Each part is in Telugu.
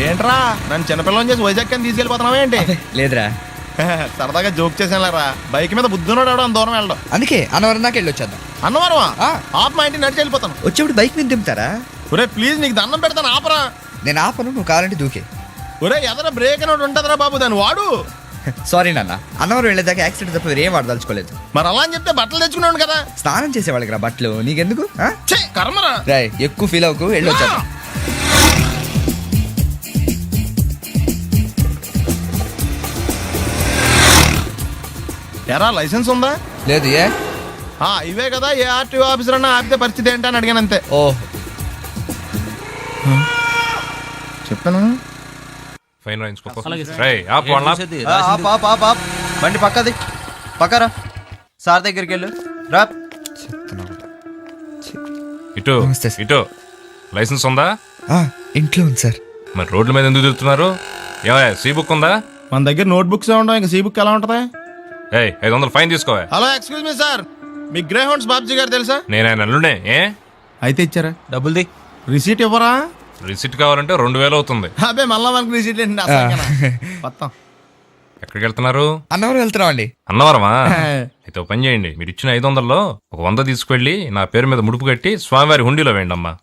ఏంట్రా నన్ను చిన్నపిల్లని చేసి వైజాగ్ అని తీసుకెళ్ళిపోతున్నావా ఏంటి? లేదురా, సరదాగా జోక్ చేసానులేరా. బైక్ మీద బుద్ధున్నాడు అంత దూరం వెళ్ళడం. అందుకే అన్నవరం దాకా వెళ్ళి వచ్చేద్దాం. అన్నవరమా? ఆప్ మా ఇంటికి నడిచి వెళ్ళిపోతాను. వచ్చేప్పుడు బైక్ మీద దింపుతారా? ఒరే ప్లీజ్ నీకు దండం పెడతాను ఆపరా. నేను ఆపను, నువ్వు కావాలంటే దూకే. ఒరే ఎదర బ్రేక్ అని ఉంటుందిరా బాబు, దాన్ని వాడు. సారీ నాన్న, అన్నవరం వెళ్ళేదాకా యాక్సిడెంట్ తప్ప ఏం వాడదలుచుకోలేదు. మరి అలా అని చెప్తే బట్టలు తెచ్చుకున్నాను కదా. స్నానం చేసేవాళ్ళకి రా బట్టలు, నీకెందుకు? కర్మరా. రాయ్ ఎక్కువ ఫీల్ అవ్వకు, వెళ్ళి వచ్చేద్దాం. ఎరా లైసెన్స్ ఉందా? లేదు. ఏ ఇవే కదా ఏ ఆర్టీఓ ఆఫీసర్ అన్నా ఆపితే పరిస్థితి ఏంటి అని అడిగాను అంతే. ఓ చెప్పాను. బండి పక్కది పక్కరా. సార్ దగ్గరికి వెళ్ళు రా. ఇటు ఇటు లైసెన్స్ ఉందా? ఇంట్లో ఉంది సార్. మరి రోడ్ల మీద ఎందుకు తిరుగుతున్నారు? ఏమయ్యా సీ బుక్ ఉందా? మన దగ్గర నోట్ బుక్స్ ఉండవు, ఇంకా సీ బుక్ ఎలా ఉంటది? 500 ఫైన్ తీసుకోవా. హలో ఎక్స్క్యూజ్ మీ సార్, మీ గ్రే హౌండ్స్ బాబ్జీ గారు తెలుసా? నేను ఆయన అల్లుడే. అయితే ఇచ్చారా? డబ్బుల్ది రిసీట్ ఇవ్వరా? రిసిట్ కావాలంటే 2000 అవుతుంది. అదే మళ్ళా మనకు రిసీట్ మొత్తం. ఎక్కడికి వెళ్తున్నారు? అన్నవరం వెళ్తున్నాం అండి. అన్నవరమా? అయితే పని చేయండి, మీరు ఇచ్చిన 500లో 100 తీసుకెళ్లి నా పేరు మీద ముడుపు కట్టి స్వామివారి హుండీలో వేయండి అమ్మా.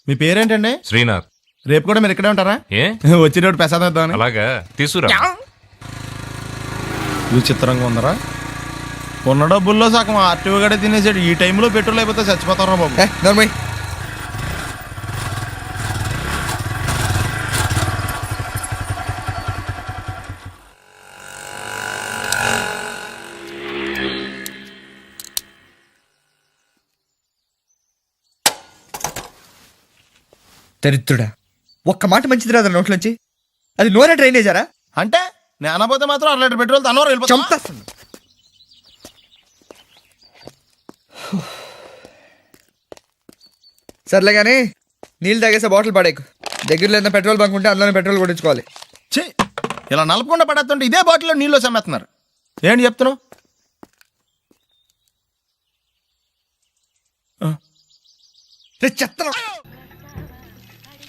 మీ పేరేంటండి? శ్రీనాథ్. రేపు కూడా మీరు ఇక్కడే ఉంటారా? వచ్చేటప్పుడు ప్రసాదం ఇద్దామని. అలాగా తీసుకురా. విచిత్రంగా ఉందరా, ఉన్న డబ్బుల్లో సగం ఆర్టీఓ గడే తినేసాడు. ఈ టైంలో పెట్రోల్ అయిపోతే చచ్చిపోతారా బాబు. దరిద్రుడా, ఒక్క మాట మంచిది రాదా నోట్లోంచి? అది నూనె డ్రైనేజారా? అంటే నేను అనబోతే మాత్రం 2 లీటర్ పెట్రోల్ అన్నవరం వెళ్ళిపోతా. సర్లే కానీ నీళ్ళు తాగేసే బాటిల్ పడేకు. దగ్గరలో ఏదైనా పెట్రోల్ బంక్ ఉంటే అందులోనే పెట్రోల్ కొట్టించుకోవాలి. ఇలా నలపకుండా పడేస్తుంటే ఇదే బాటిల్లో నీళ్ళు సమ్మేస్తున్నారు. ఏంటి చెప్తున్నావు?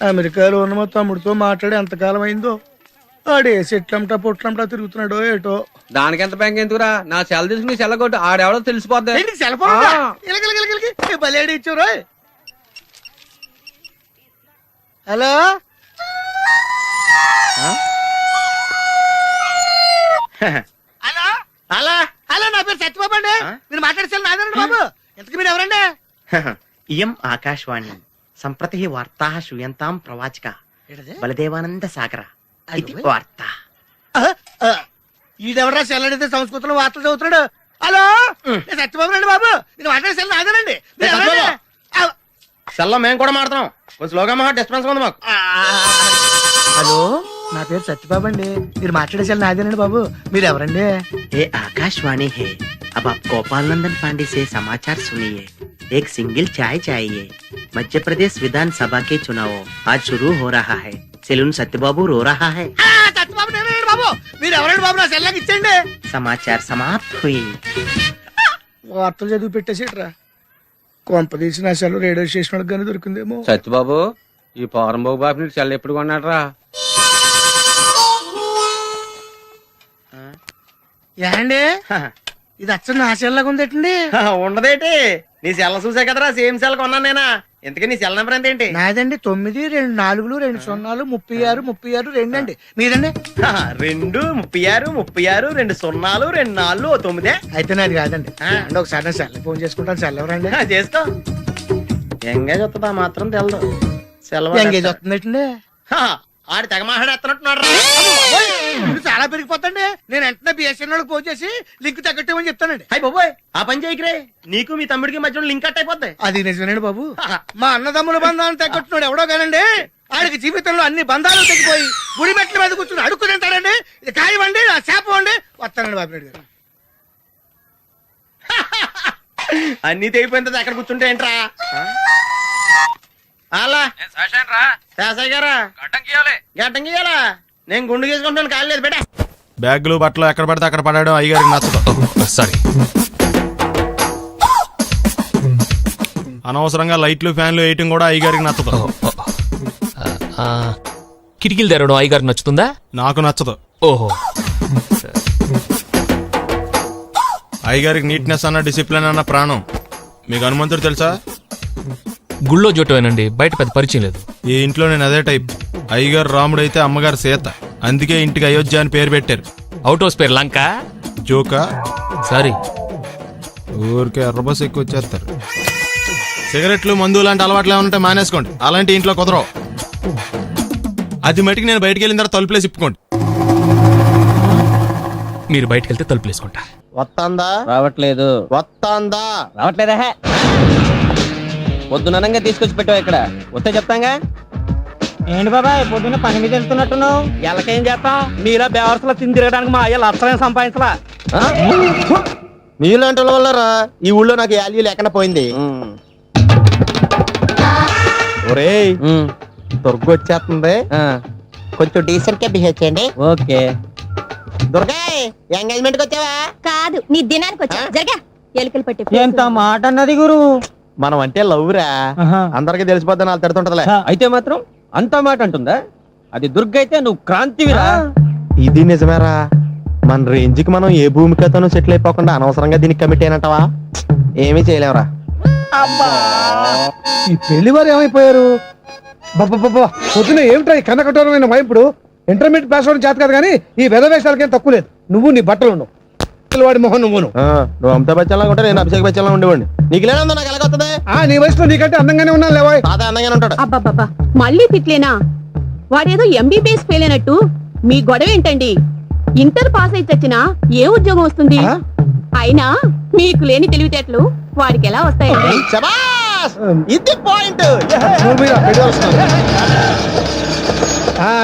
అమెరికాలో ఉన్న మా తమ్ముడితో మాట్లాడి ఎంతకాలం అయిందో. ఆడే సెట్లంటా పొట్లంటా తిరుగుతున్నాడో ఏటో. దానికి ఎంత బ్యాంక్ ఎందుకురా? నా సెల్ తీసుకుని సెల్ కొట్టు, ఆడెవడో తెలిసిపోద్ది. బలేడి ఇచ్చారు. హలో హలో హలో హలో, నా పేరు సత్యబాబు అండి. మీరు మాట్లాడేసారు నాదండి బాబు. ఎంతకు మీరు ఎవరండి? ఇయం ఆకాశవాణి సంప్రతి వార్తా శ్రూయంతాం ప్రవాచక బలదేవానంద సాగర ఇది వార్త. ఈడెవరా సెల్లడితే సంస్కృతంలో వార్తలు చదువుతున్నాడు. హలో నేను సత్యబాబు రండి బాబు. నేను మాట్లాడేసారు నాదేనండి. సెల్లో మేము కూడా మాడతాం. కొంచెం స్లోగా మా డిస్టర్బెన్స్ ఉంది మాకు. హలో నా పేరు సత్యబాబు అండి. మీరు మాట్లాడేసారు నాదేనండి బాబు. మీరు ఎవరండి? ये आकाशवाणी है. अब आप गोपाल नंदन पांडे से समाचार सुनिए. एक सिंगल चाय चाहिए. मध्य प्रदेश विधानसभा के चुनाव आज शुरू हो रहा है. सेलून सत्यबाबू रो रहा है. సత్యబాబు నేనండి బాబు. మీరు ఎవరండి బాబు? నా సెల్లాకి ఇచ్చండి. समाचार समाप्त हुई. వార్తలు చదివి పెట్టేసేట్రా. కొంప తీసి నా సెల్ రేడియో స్టేషన్ కానీ దొరికిందేమో. సత్యబాబు, ఈ పౌరంబాబు బాబు నీకు సెల్ ఎప్పుడు కొన్నాడు రా? ఏండి ఇది అచ్చం నా సెల్లాగా ఉందేటండి. ఉండదేటి, నీ సెల్ చూసా కదరా సేమ్ సెల్ కొన్నాను నేనా. ఇంతకీ నీ సెల్ నెంబర్ ఎంత ఏంటి? నాదండి 9 2 4 2 0 36 36 2 అండి. మీరండి? 2 36 36 2 0 2 4 9. అయితే నాది కాదండి. అంటే ఒకసారి నా సెల్ ఫోన్ చేసుకుంటాను. సెల్ ఎవరండి? చేసుకో. ఎంగేజ్ వస్తుందా మాత్రం తెలదు. సెలవు ఎంగేజ్ వస్తుందండి. ఆడి తెగ మాట్లాడేస్తున్నట్టున్నాడు. చాలా పెరిగిపోతండి. నేను వెంటనే బిఎస్ఎన్ఎల్ ఫోన్ చేసి లింక్ తగ్గట్టమని చెప్తానండి. అయ్యి బాబోయ్, ఆ పని చేయకరే. నీకు మీ తమ్ముడికి మధ్యలో లింక్ కట్ అయిపోద్ది. అది నిజమేనండి బాబు. మా అన్నదమ్ముల బంధాలను తగ్గట్టున్నాడు ఎవడో కానండి. ఆడికి జీవితంలో అన్ని బంధాలు తగ్గిపోయి గుడి మెట్ల మీద కూర్చుని అడుక్కు తింటాడండి. ఇది కాయవండి, నా శాపం అండి. వస్తానండి బాబు నాయుడు గారు. అన్ని తెగిపోయిన తర్వాత ఎక్కడ కూర్చుంటే ఏంట్రా? అలా శాసయ్య గారా గడ్డం గీయాలా? నేను గుండు గీసుకుంటాను, కాలు లేదు బేటా. బ్యాగులు బట్టలు ఎక్కడ పడితే అక్కడ పడాడు అయ్యగారికి నచ్చదు. సారీ. అనవసరంగా లైట్లు ఫ్యాన్లు వేయటం కూడా అయ్యగారికి నచ్చదు. కిటికీలు తెరవడం అయ్యగారికి నచ్చుతుందా? నాకు నచ్చదు. ఓహో, అయ్యగారికి నీట్నెస్ అన్న డిసిప్లిన్ అన్న ప్రాణం. మీకు హనుమంతుడు తెలుసా? గుళ్ళో జోటమేనండి, బయట పెద్ద పరిచయం లేదు. ఈ ఇంట్లో నేను అదే టైప్. అయ్యగారు రాముడు అయితే అమ్మగారు సీత. అందుకే ఇంటికి అయోధ్య అని పేరు పెట్టారు. అవుట్ హౌస్ పేరు లంక. జోకా? సారీ. ఊరికే ఎర్రబస్ ఎక్కువ వచ్చేస్తారు. సిగరెట్లు మందు లాంటి అలవాట్లు ఏమంటే మానేసుకోండి. అలాంటి ఇంట్లో కుదరవు. అది మటుకు నేను బయటికి వెళ్ళిన తర్వాత తలుపులేసి ఇప్పుకోండి. మీరు బయటకు వెళ్తే తలుపులు వేసుకుంటా. వస్తాందా? రావట్లేదు. వస్తాందా? రావట్లేదా? పొద్దుననంగా తీసుకొచ్చి పెట్టావు ఇక్కడ. వస్తే చెప్తాంగా. ఏంటి బాబాయ్ పొద్దున్న పని మీద వెళ్తున్నట్టున్నావు? ఎలాకేం చేస్తాం? మీలా బేవర్సలో తిని తిరగడానికి మా అయ్య లక్షలేం సంపాదించలా. మీలాంటి వాళ్ళ వల్లరా ఈ ఊళ్ళో నాకు వాల్యూ లేకుండా పోయింది. ఒరేయ్, దుర్గ వచ్చేస్తుంది, కొంచెం డీసెంట్ గా బిహేవ్ చేయండి. ఓకే. దుర్గా, ఎంగేజ్మెంట్ కి వచ్చావా? కాదు, నీ దినానికి వచ్చా. జరగా ఎలుకలు పట్టి ఎంత మాట అన్నది గురు. మనం అంటే లవ్ రా, అందరికి తెలిసిపోద్దని వాళ్ళు తిడుతుంటదిలే. అయితే మాత్రం అంత మాట అంటుందా? అది దుర్గ అయితే నువ్వు క్రాంతివిరా. ఇది నిజమేరా. మన రేంజ్ కి మనం ఏ భూమికతోనూ సెటిల్ అయిపోకుండా అనవసరంగా దీనికి కమిట్ అయినట్టవా? ఏమీ చేయలేవురా. ఈ పెళ్లి వారు ఏమైపోయారు? పొద్దున ఏమిటా ఈ కన్నకఠోరమైన వైపుడు? ఇంటర్మీడియట్ పాస్ అవడం చేత కాదు కానీ ఈ వెధవేషాలకేం తక్కువ లేదు. నువ్వు నీ బట్టలు ఉండవు, వాడి మొహం నువ్వును. నువ్వు అమితాబ్ బచ్చన్ లాగా ఉంటే నేను అభిషేక్ బచ్చన్ లాగా ఉండేవాడిని. నీకు లేనందో నాకు ఎలాగొస్తుంది? నీ వయసులో నీకంటే అందంగానే ఉన్నాను లేవా? తాత అందంగానే ఉంటాడు. అబ్బాబ్బా మళ్ళీ తిట్లేనా? వాడేదో ఎంబీబీఎస్ ఫెయిల్ అయినట్టు మీ గొడవ ఏంటండి? ఇంటర్ పాస్ అయితే వచ్చినా ఏ ఉద్యోగం వస్తుంది? అయినా మీకు లేని తెలివితేటలు వాడికి ఎలా వస్తాయండి? శబాష్, ఇది పాయింట్.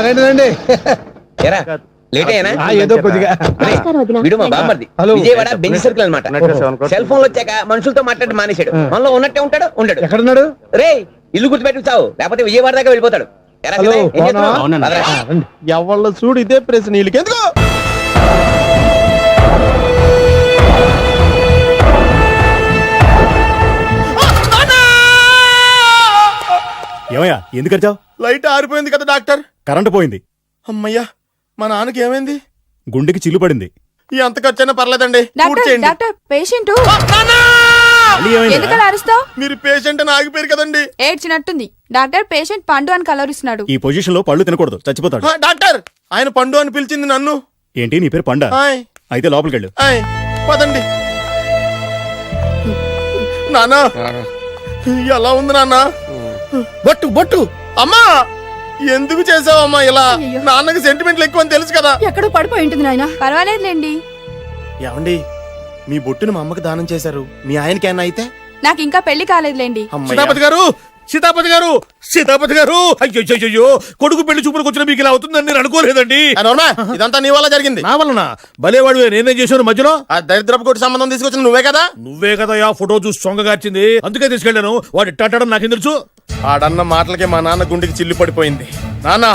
రండి రండి. ఏదో కొద్దిగా నమస్కారం వదినా. వీడు మా బామ్మర్ది. విజయవాడ బెంజ్ సర్కిల్ అన్నమాట. సెల్ ఫోన్ వచ్చాక మనుషులతో మాట్లాడి మానేశాడు. మనలో ఉన్నట్టే ఉంటాడు ఉండడు. ఎక్కడున్నాడు? రే, ఇల్లు గుర్తుపెట్టి చావు, లేకపోతే విజయవాడ దాకా వెళ్ళిపోతాడు. ఎరా హలో, సీనయ్య, ఏం చేస్తున్నావ్? పదరా. ఎవళ్ళ చూడు ఇదే ప్రశ్న. వీళ్ళకి ఎందుకు? ఏమయ్యా, ఎందుకు వచ్చావు? లైట్ ఆరిపోయింది కదా డాక్టర్. కరెంటు పోయింది. అమ్మయ్యా, మా నాన్నకి ఏమైంది? గుండెకి చిల్లు పడింది. ఎంత ఖర్చైనా పర్లేదండి. పూడ్చేయండి. డాక్టర్ పేషెంట్ మళ్ళీ ఏమైంది? ఎందుకలా అరుస్తావు? మీరు పేషెంట్ అని ఆగిపోయారు కదండి. ఏడ్చినట్టుంది. డాక్టర్ పేషెంట్ పండు అని కలవరిస్తున్నాడు. ఈ పొజిషన్ లో పళ్ళు తినకూడదు, చచ్చిపోతాడు. డాక్టర్, ఆయన పండు అని పిలిచింది నన్ను. ఏంటి, నీ పేరు పండా? ఆయ్, అయితే లోపలికి వెళ్ళు. ఆయ్, పదండి. నాన్న, ఎలా ఉంది నాన్న? బొట్టు బొట్టు. అమ్మా, ఎందుకు చేసావమ్మా ఇలా? నాన్నకి సెంటిమెంట్లు ఎక్కువ అని తెలుసు కదా. ఎక్కడో పడిపోయి ఉంటుంది నాయన. పర్వాలేదులేండి. ఏమండి, మీ బొట్టుని మా అమ్మకి దానం చేశారు. మీ ఆయనకి ఏమన్నా అయితే? నాకు ఇంకా పెళ్లి కాలేదులేండి. సీతాపతి గారు, సీతాపతి గారు, సీతాపతి గారు, అయ్యో కొడుకు పెళ్లి చూపులకు వచ్చిన మీకు ఇలా అవుతుందని నేను అనుకోలేదండి. ఇదంతా నీ వల్ల జరిగింది. నా వలన? భలేవాడు, నేనేం చేశాను మధ్యలో? ఆ దరిద్రపు కొట్టి సంబంధం తీసుకొచ్చిన నువ్వే కదా. నువ్వే కదా ఆ ఫోటో చూసి సొంగగార్చింది, అందుకే తీసుకెళ్ళాను. వాడు ఇట్టాడడం నాకేం తెలుసు? ఆడన్న మాటలకే మా నాన్న గుండెకి చిల్లు పడిపోయింది. నాన్న,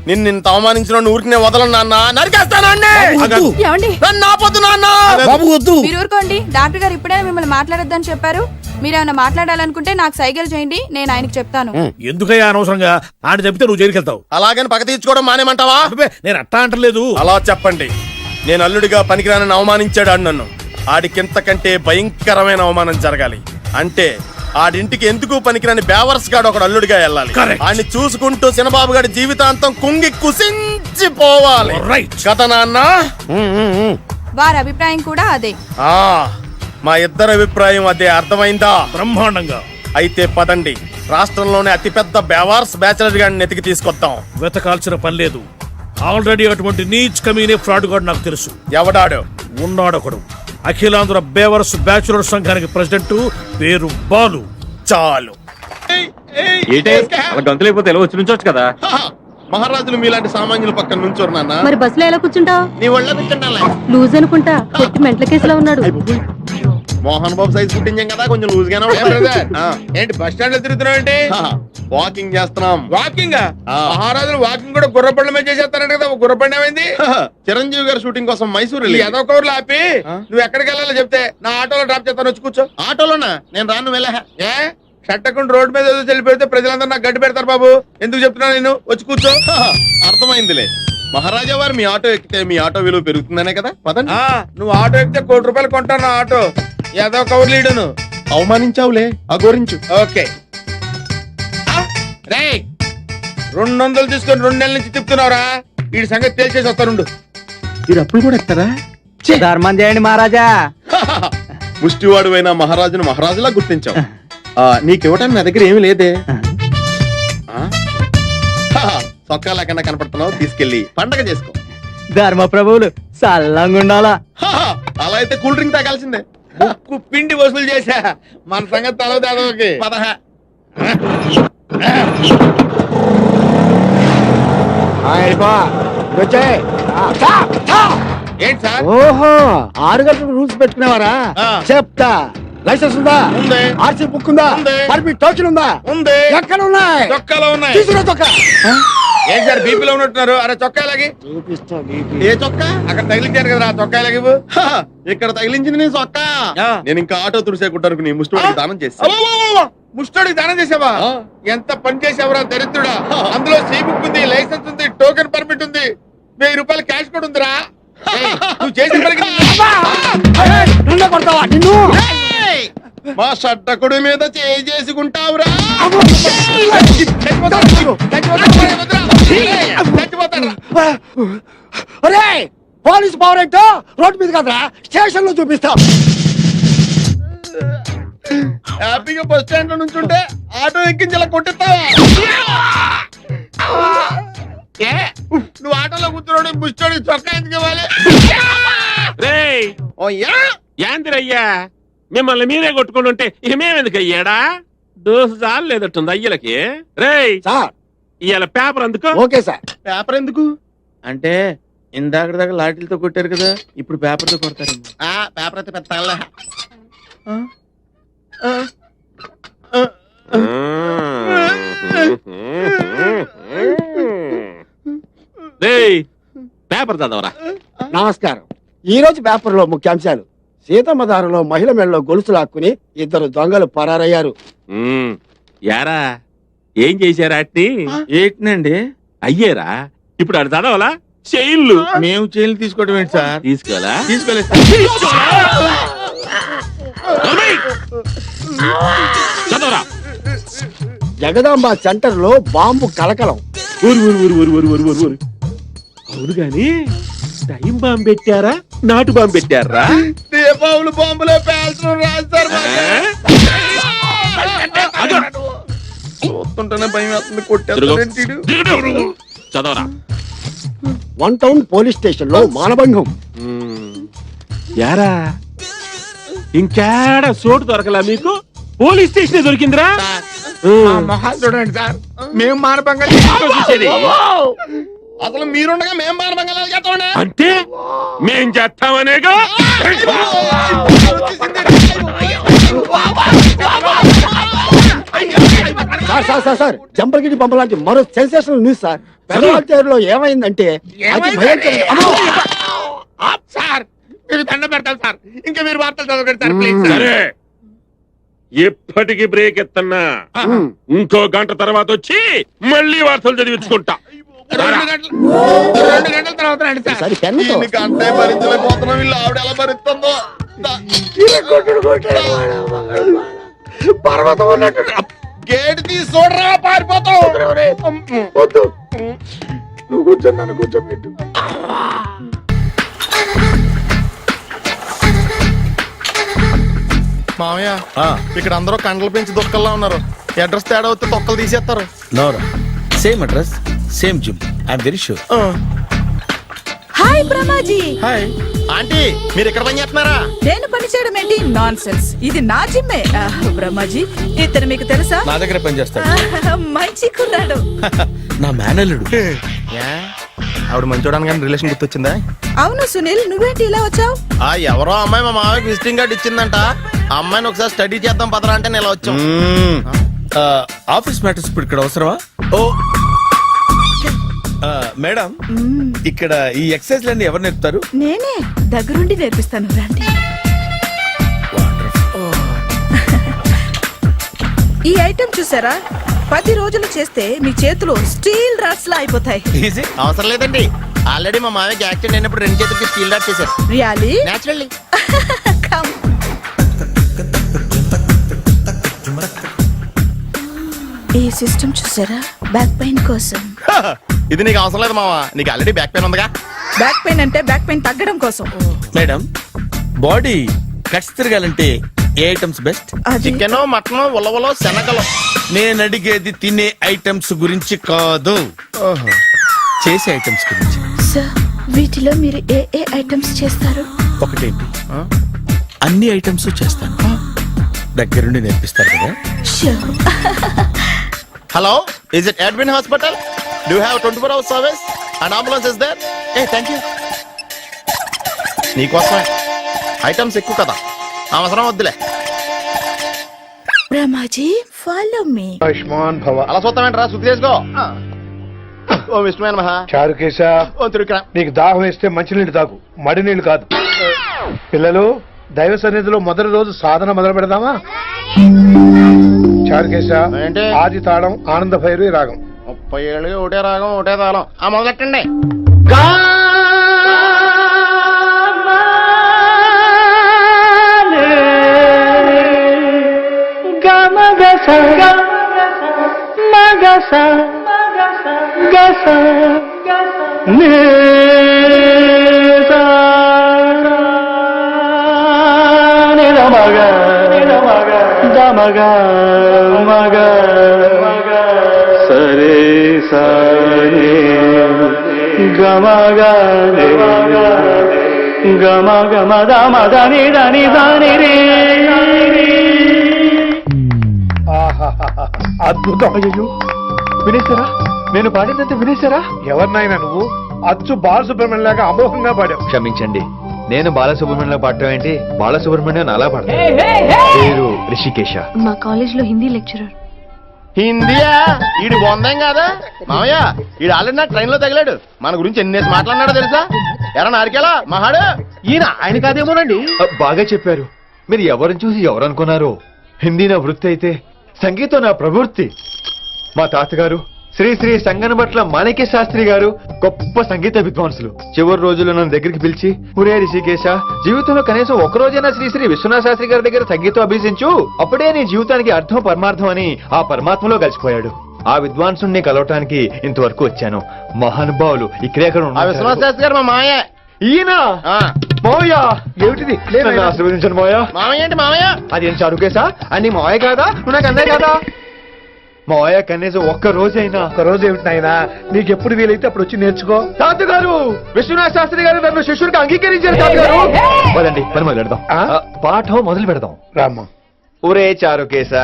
నిన్ను ఇంత అవమానించిన ఊరికి నేను వదలను నాన్న. నరికేస్తానండి. నన్ను ఆపొద్దు నాన్న. బాబు వద్దు. మీరు ఊరుకోండి. డాక్టర్ గారు ఇప్పుడైనా మిమ్మల్ని మాట్లాడొద్దని చెప్పారు. మీరేమైనా మాట్లాడాలనుకుంటే నాకు సైకిల్ చేయండి, నేను ఆయనకి చెప్తాను. ఎందుకయ్యా అనవసరంగా? ఆయన చెప్తే నువ్వు జైలుకి వెళ్తావు. అలాగని పక్క తీర్చుకోవడం మానేమంటావా? నేను అట్టా అంటలేదు. అలా చెప్పండి. నేను అల్లుడిగా పనికిరానని అవమానించాడు ఆడు నన్ను. ఆడికింతకంటే భయంకరమైన అవమానం జరగాలి. అంటే ఆడింటికి ఎందుకు పనికిరాని బేవర్స్ గాడు ఒకడు అల్లుడిగా వెళ్ళాలి. ఆడిని చూసుకుంటూ చిన్నబాబు గారి జీవితాంతం కుంగి కుసించిపోవాలి. కదా నాన్న? వారి అభిప్రాయం కూడా అదే. మా ఇద్దరి అభిప్రాయం అదే. అర్థమైందా? బ్రహ్మాండంగా. అయితే పదండి, రాష్ట్రంలోనే అతిపెద్ద బేవార్స్ బ్యాచిలర్ గాడిని ఎతికి తీసుకొద్దాం. వెతకాల్సిన పని లేదు. ఆల్రెడీ అటువంటి నీచ్ కమీనే ఫ్రాడ్ గాడు నాకు తెలుసు. ఎవడాడు? ఉన్నాడొకడు. అఖిలాంధ్ర బేవర్స్ బ్యాచులర్ సంఘానికి ప్రెసిడెంట్, పేరు బాలు. చాలు. గంతులైపోతే ఎలా వచ్చి నుంచోచ్చు కదా. మహారాజులు మీలాంటి సామాన్యుల పక్కన నుంచోరు నాన్న. మరి బస్సులో ఎలా కూర్చుంటావు? నీ ఒళ్ళ కూర్చుంటాలే. లూజ్ అనుకుంటా, కొట్టి మెంటల కేసులో ఉన్నాడు. మోహన్ బాబు సైజ్ పుట్టించాం కదా, కొంచెం లూజ్ గానే ఉంటాడు. ఏంటి బస్ స్టాండ్ లో తిరుగుతున్నావు ఏంటి? వాకింగ్ చేస్తున్నాం. వాకింగ్? మహారాజులు వాకింగ్ కూడా గుర్రపండ్ల మీద చేసేస్తారంట కదా. గుర్రపండి ఏమైంది? చిరంజీవి గారి షూటింగ్ కోసం మైసూర్ ఏదో కౌర్లు ఆపి నువ్వు ఎక్కడికి వెళ్ళాలో చెప్తే నా ఆటోలో డ్రాప్ చేస్తాను, వచ్చి కూర్చో. ఆటోలోనా? నేను రాను వెళ్ళా. ఏ షట్టకుండా రోడ్డు మీద ఏదో చెల్లిపోతే ప్రజలందరూ నాకు గడ్డి పెడతారు బాబు. ఎందుకు చెప్తున్నా నేను? వచ్చి కూర్చో. అర్థమైందిలే. మహారాజా వారు మీ ఆటో ఎక్కితే మీ ఆటో విలువ పెరుగుతుందనే కదా పదండి. నువ్వు ఆటో ఎక్కితే ₹1,00,00,000 కొంటాను నా ఆటో. ఏదో కవర్ లీడును అవమానించావులే, అగోరించు. ఓకే. రే 200 తీసుకొని 2 నెలల నుంచి తిప్పుతున్నావురా. వీడి సంగతి తేల్చేసి వస్తానుండు. మీరు అప్పుడు కూడా ఎత్తారా? ధర్మం చేయండి మహారాజా. ముష్టివాడు అయినా మహారాజును మహారాజులా గుర్తించావు. నీకివ్వటానికి నా దగ్గర ఏమీ లేదే. సొక్కా లేకుండా కనపడుతున్నావు, తీసుకెళ్లి పండగ చేసుకో. ధర్మ ప్రభువులు సల్లంగా ఉండాలా. అలా అయితే కూల్ డ్రింక్ తాగాల్సిందే. ముక్కు పిండి వసూలు చేశా. మన సంగతి తలవదాదోకి. పదహ. ఏంటి సార్? ఓహో 6 గంటలకు రూల్స్ పెట్టుకునేవారా? చెప్తా. లైసెన్స్ ఉందా? ఉంది. ఆర్సీ బుక్ ఉందా? ఉంది. పర్మిట్ టోకెన్ ఉందా? ఉంది. ఎక్కడ ఉన్నాయి? చొక్కాలో ఉన్నాయి. తీసుకురా చొక్కా. ఏంటి సార్ బీపీలో ఉన్నట్టున్నారు? అరే చొక్కాలకి. చూపిస్తా. ఏ చొక్కా? అక్కడ తగిలించారు కదా చొక్కాలకి. ఇక్కడ తగిలించింది నీ చొక్కా. నేను ఇంకా ఆటో తుడిసేకుంటాను నీ ముష్టివాడికి దానం చేస్తా. ముష్టోడికి దానం చేసావా? ఎంత పని చేసావురా దరిద్రుడా. అందులో సీ బుక్ ఉంది, లైసెన్స్ ఉంది, టోకెన్ పర్మిట్ ఉంది, ₹1000 క్యాష్ కూడా ఉందిరా. ఏయ్, నువ్వు చేసిన పనికి కొడతావా నిన్ను? మా షట్టకుడి మీద చేయి చేసుకుంటావురా. అరే పోలీస్ పవర్ ఏంటో రోడ్డు మీద కదరా స్టేషన్ లో చూపిస్తా. హ్యాపీగా బస్ స్టాండ్ లో నుంచుంటే ఆటో ఎక్కించి ఇలా కొట్టిస్తావా? నువ్వు ఆటోలో కూర్చున్నాడు ముష్టోడి చొక్కా ఎందుకు ఇవ్వాలి? యాందిరయ్యా మిమ్మల్ని మీరే కొట్టుకుని ఉంటే ఇక మేమెందుకు అయ్యాడా? దోసు చాలు లేదట్టుంది అయ్యలకి. రేయ్ సార్ ఇవాళ పేపర్ అందుకో. Okay sir. పేపర్ ఎందుకు అంటే ఇందాక దాకా లాఠీలతో కొట్టారు కదా, ఇప్పుడు పేపర్ తో కొడతారు. పేపర్ అయితే పెద్ద తగలే. రేయ్ పేపర్ చదవరా. నమస్కారం. ఈ రోజు పేపర్ లో ముఖ్యాంశాలు: సీతమ్మ దారిలో మహిళ మెడలో గొలుసు లాక్కుని 2 దొంగలు పరారయ్యారు. యారా ఏం చేశారా? అట్ని ఏంటండి అయ్యేరా. ఇప్పుడు అది చదవాలా? చైన్లు. మేము చైన్లు తీసుకోవడం ఏంటి సార్? తీసుకోవాలా? తీసుకోలేదు. చదవరా. జగదాంబ సెంటర్ లో బాంబు కలకలం. అవును గాని టైం బాంబు పెట్టారా నాటు బాంబు పెట్టారా? దీపావళి బాంబులో పేల్చడం రాదు సార్. చూస్తుంటేనే భయం వేస్తుంది. కొట్టేస్తాడు. చదవరా. 1 టౌన్ పోలీస్ స్టేషన్ లో మానభంగం. యారా ఇంకేడా చోటు దొరకలా మీకు? పోలీస్ స్టేషన్ దొరికిందిరా. మొహాలు చూడండి సార్. మేము మానభంగా చూసేది అసలు మీరుండగా మేము మానభంగాలు చేస్తామండి. అంటే మేం చేస్తామనేగా. సార్ జంపలగిరి పంప లాంటి మరో సెన్సేషనల్ న్యూస్ సార్. పెద్దవాళ్ళలో ఏమైందంటే అతి భయంకర. సార్ మీరు దండ పెడతారు సార్. ఇంకా మీరు వార్తలు చదవకండి సార్ ప్లీజ్. సరే ఎప్పటికి బ్రేక్ ఎత్తన్నా ఇంకో గంట తర్వాత వచ్చి మళ్ళీ వార్తలు చదివించుకుంటా. 2 గంటల తర్వాత రండి సార్. సరే పెన్నుతో అంటే భరించలేకపోతున్నాం. వీళ్ళు ఆవిడ ఎలా భరిస్తుందో. పర్వతం ఉన్నట్టు గేట్ తీసి చూడరా, పారిపోతావు. వద్దు నువ్వు కూర్చొని నన్ను కూర్చోబెట్టు. మామయ్య ఇక్కడ అందరూ కండలు పెంచి దుక్కల్లా ఉన్నారు. అడ్రస్ తేడా వస్తే తొక్కలు తీసేస్తారు. Same address same gym. I'm very sure. Hi Brahmaji. Hi aunty, మీరు ఇక్కడ పని చేస్తున్నారా? నేను పని చేయడం ఏంటి? Non sense. ఇది నా జిమ్మే. బ్రహ్మాజీ ఇతను మీకు తెలుసా? నా దగ్గర పని చేస్తాడు. మంచి కుర్రాడు. నా మేనల్లుడు. ఆవిడ మంచి చూడడానికి రిలేషన్ గుర్తొచ్చిందా? అవును సునీల్, నువ్వేంటి ఇలా వచ్చావు? ఎవరో అమ్మాయి మా మామయ్యకి విజిటింగ్ కార్డు ఇచ్చిందంట. ఆ అమ్మాయిని ఒకసారి స్టడీ చేద్దాం పదరా అంటే నేను ఇలా వచ్చాం. ఆఫీస్ మ్యాటర్స్ ఇప్పుడు ఇక్కడ అవసరమా? ఓ మేడం, ఇక్కడ ఈ ఎక్సర్సైజ్ లన్నీ ఎవరు నేర్పుతారు? నేనే దగ్గరుండి నేర్పిస్తాను, రండి. ఈ ఈ ఐటెం చూసారా 10 రోజులు చేస్తే మీ చేతులు స్టీల్ రాట్స్ లా అయిపోతాయి. అవసరం లేదండి, ఆల్రెడీ మా మామయ్యకి యాక్సిడెంట్ అయినప్పుడు 2 చేతులకి స్టీల్ డాట్ చేశారు. రియల్లీ? నేచురల్లీ. ఈ సిస్టమ్ చూసారా బ్యాక్ పెయిన్ కోసం. ఇది నీకు అవసరం లేదు మావా, నీకు ఆల్రెడీ బ్యాక్ పెయిన్ ఉందిగా. బ్యాక్ పెయిన్ అంటే బ్యాక్ పెయిన్ తగ్గడం కోసం. మేడం, బాడీ కట్స్ తిరగాలంటే ఏ ఐటమ్స్ బెస్ట్? అది చికెన్, మటన్, ఉలవలో, శనగలు. నేను అడిగేది తినే ఐటమ్స్ గురించి కాదు, చేసే ఐటమ్స్ గురించి. సార్, వీటిలో మీరు ఏ ఏ ఐటమ్స్ చేస్తారు? ఒకటేంటి, అన్ని ఐటమ్స్ చేస్తాను. దగ్గరుండి నేర్పిస్తారు కదా. Sure. Hello, is it admin hospital? Do have 24 hours service and ambulance is there? Thank you. నీకోసమే ఐటమ్స్ ఎక్కువ కదా, అవసరం వద్దులే. Brahmaji, follow me. ఆయుష్మాన్ భవ. అలా చూస్తామేంట్రా, శుద్ధి చేసుకో. ఓ విష్ణుమైన మహా చారుకేశ, ఓ తిరుక్రా. నీకు దాహం వేస్తే మంచినీళ్ళు తాగు, మడి నీళ్ళు కాదు. పిల్లలు, దైవ సన్నిధిలో మొదటి రోజు సాధన మొదలు పెడదామా? చారుకేశ, ఏంటి? ఆది తాళం ఆనంద భైరవి రాగం. 30 ఏళ్ళు ఒకటే రాగం ఒకటే తాళం. మొదలెట్టండి. అద్భుతం. అయ్యో, వినేశారా? నేను పాడిందంటే వినేశారా? ఎవరినైనా నువ్వు అచ్చు బాలసుబ్రహ్మణ్యం లాగా అమోఘంగా పాడావు. క్షమించండి, నేను బాలసుబ్రహ్మణ్యంలో పాడటం ఏంటి? బాలసుబ్రహ్మణ్యం అలా పాడతాను. పేరు రిషికేశ. మా కాలేజ్ లో హిందీ లెక్చరర్. హిందీయా? ఈడు బొందేం కాదా మామయ్య? ఈడు ఆల్రెడీ నా ట్రైన్ లో తగిలాడు. మన గురించి ఎన్నేసి మాట్లాడినాడో తెలుసా? ఎరా నారికేలా మహాడు. ఈయన ఆయన కాదేమోనండి. బాగా చెప్పారు. మీరు ఎవరిని చూసి ఎవరు అనుకున్నారు? హిందీ నా వృత్తి అయితే సంగీతం నా ప్రవృత్తి. మా తాతగారు శ్రీ శ్రీ సంగనబట్ల మాణిక్య శాస్త్రి గారు గొప్ప సంగీత విద్వాంసులు. చివరి రోజుల్లో నన్ను దగ్గరికి పిలిచి, ఒరే రిషికేశ, జీవితంలో కనీసం ఒక రోజైనా శ్రీ శ్రీ విశ్వనాథ శాస్త్రి గారి దగ్గర సంగీతం అభ్యసించు, అప్పుడే నీ జీవితానికి అర్థం పరమార్థం అని ఆ పరమాత్మలో కలిసిపోయాడు. ఆ విద్వాంసుని కలవటానికి ఇంతవరకు వచ్చాను. మహానుభావులు ఇక్కడే విశ్వనాథ శాస్త్రి గారు మా మామయ్య. ఈయన మావయ్య. ఏమిటిది? నన్ను ఆశీర్వదించండి మావయ్య. మామయ్య ఏంటి మామయ్య? అదేం చారుకేశా? అని మావయ్య కాదా? నువ్వు నాకు అన్నయ్య కాదా? మావయ్య కనీసం ఒక్క రోజైనా. ఒక రోజు ఏమిటి నాయనా, నీకు ఎప్పుడు వీలైతే అప్పుడు వచ్చి నేర్చుకో. తాతగారు, విశ్వనాథ శాస్త్రి గారు నన్ను శిష్యుడికి అంగీకరించారు. తాతగారు, పదండి పని మొదలు పెడదాం. పాఠం మొదలు పెడదాం. రామ్మా. ఊరే చారుకేశా,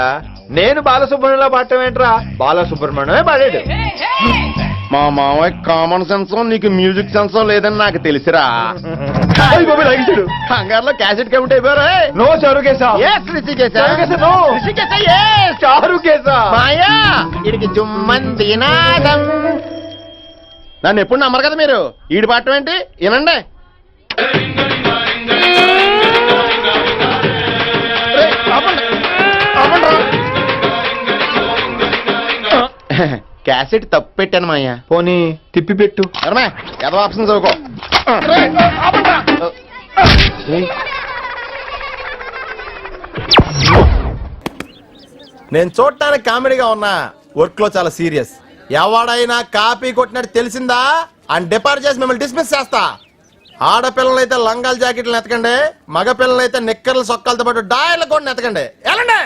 నేను బాలసుబ్రహ్మణ్యంలో పాడటం ఏంట్రా? బాలసుబ్రహ్మణ్యమే పాడాడు. మా మామయ్య కామన్ సెన్స్, నీకు మ్యూజిక్ సెన్స్ లేదని నాకు తెలిసిరా. హంగార్లో క్యాసెట్ కమిట్ అయిపోయారు. నో చారుకేశా. నో చారుకేశా. మాయా వీడికి జుమ్మంది నాదం. నన్ను ఎప్పుడు నమ్మరు కదా మీరు. ఈడి పాడటం ఏంటి? వినండి. క్యాసెట్ తప్పు పెట్టాను మాయ్యా. పోనీ తిప్పి పెట్టు. ఏదో ఆప్షన్ చదువుకో. నేను చూడటానికి కామెడీగా ఉన్నా, వర్క్ లో చాలా సీరియస్. ఎవడైనా కాపీ కొట్టినట్టు తెలిసిందా అని డిపార్ట్ చేసి మిమ్మల్ని డిస్మిస్ చేస్తా. ఆడపిల్లలైతే లంగాల జాకెట్లు ఎతకండి, మగ పిల్లలైతే నిక్కర్లు సొక్కలతో పాటు డాయర్లు కూడా ఎతకండి. వెళ్ళండి.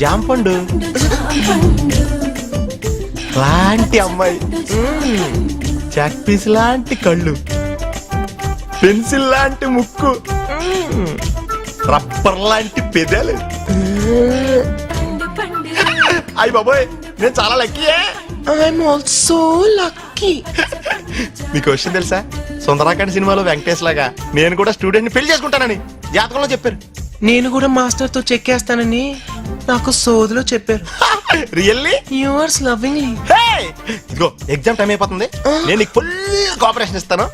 జాంపండు లాంటి అమ్మాయి, చాక్ పీస్ లాంటి కళ్ళు, పెన్సిల్ లాంటి ముక్కు, రబ్బర్ లాంటి పెదాలు. అయ్య బాబోయ్, నేను చాలా లక్కీయే. I'm also lucky. మీకు విషయం తెలుసా, సుందరాకాండ్ సినిమాలో వెంకటేష్ లాగా నేను కూడా స్టూడెంట్ ని పెళ్లి చేసుకుంటానని జాతకంలో చెప్పారు. నేను కూడా మాస్టర్ తో చెక్కేస్తానని నాకు సోదిలో చెప్పారు. రియల్లీ? యూఆర్స్ లవింగ్లీ. ఇదిగో ఎగ్జామ్ టైం అయిపోతుంది, నేను నీకు ఫుల్ కోఆపరేషన్ ఇస్తాను.